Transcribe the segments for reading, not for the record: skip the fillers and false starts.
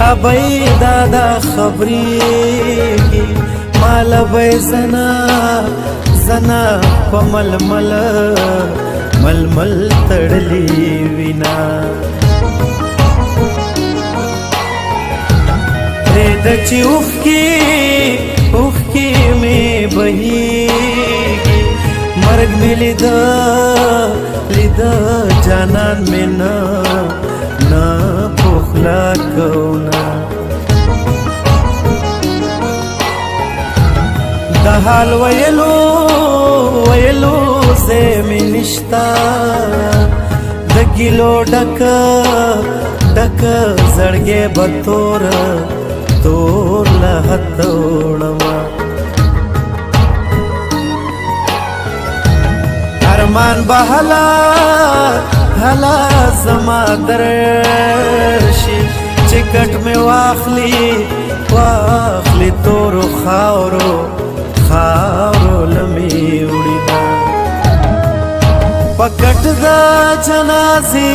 ابی دادا خبری مال بی زنا پا ململ تڑلی وینا رید چی اوخ کی میں بہیگی مرگ میں لیدا جانان میں نا پخلا کونا دا حال ویلو سے میں نشتا دا گلو ڈک زڑگے بطور لہتوڑما ارمان بحلا زما درشی چکٹ میں واخلی تورو خاورو لمی اڑی دا پکٹ دا جنازی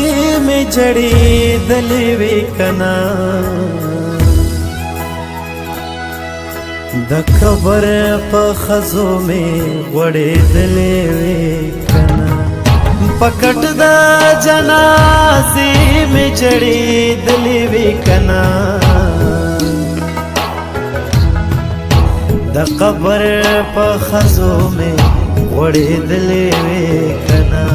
میں جڑی دلی وی کنا دا قبر پا خزو میں وڑی دلی وی کنا پکٹ دا جنازی میں جڑی دلی وی کنا دا قبر پا خزو میں وڑی دلی وی کنا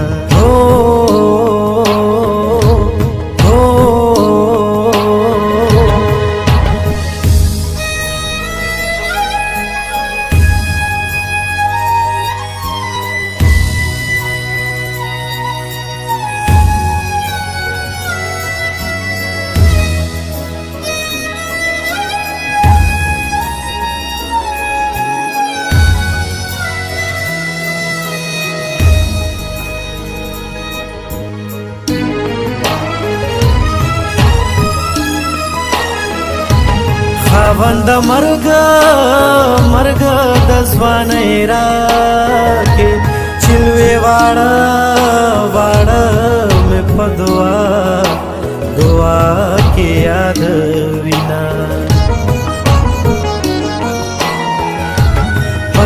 خاوند مرگ د ځوانۍ راکې چلوې واړه مې په دعا کې یاد وینا په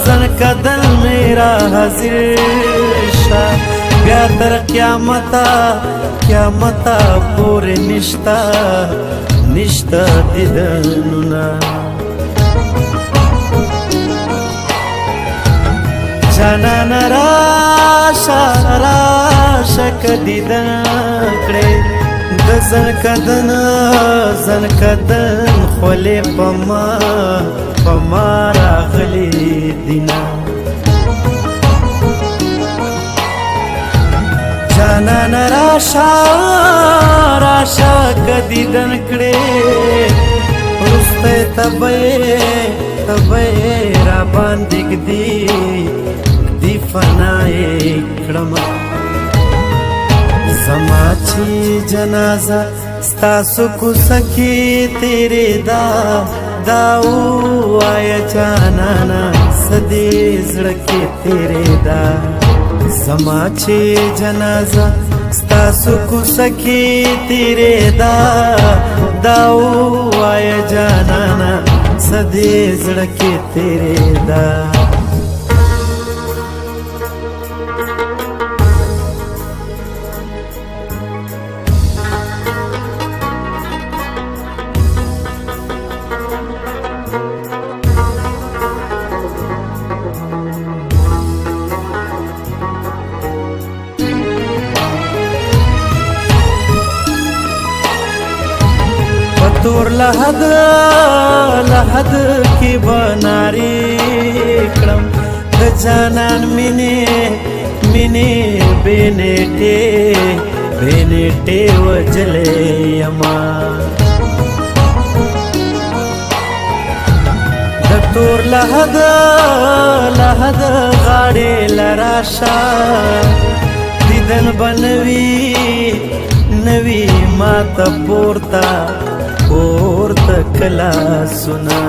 زنکدن میرا حاضر شه بیا تر قیامتا پورې نشتا دیدنونا جانان راشا کدیدن کڑے د زنکدن خولی پما راغلی دینا جانان راشا کدیدن کڑے رستے تبے را باندگ دی فنائے کڑما زما چی جنازہ ستاسو کو سکی تیرے داو آیا جانانا سدی زڑکی تیرے دا زما چی جنازہ ستاسو کو سکی تیرے داو آیا جانانا سدی زڑکی تیرے دا تور لحد کی بناری کڑم د جانان مینه بینیٹے وجلے یما د تور لحد غاڑے لراشا دیدن بنوی ماتا پورتا کلا سنا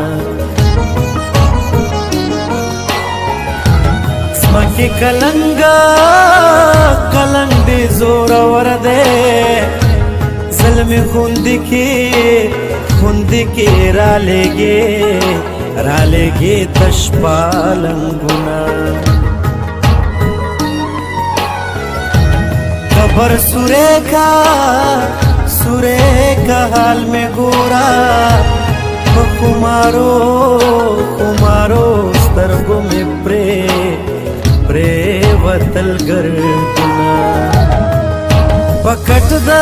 की कलंगा कलंग दे जोर वर दे जलमी खुंदी के रालेगे तशपालंगुना खबर सुरे का हाल में गोरा कुमारो स्तरगो में प्रे वतल गर्दना पकटदा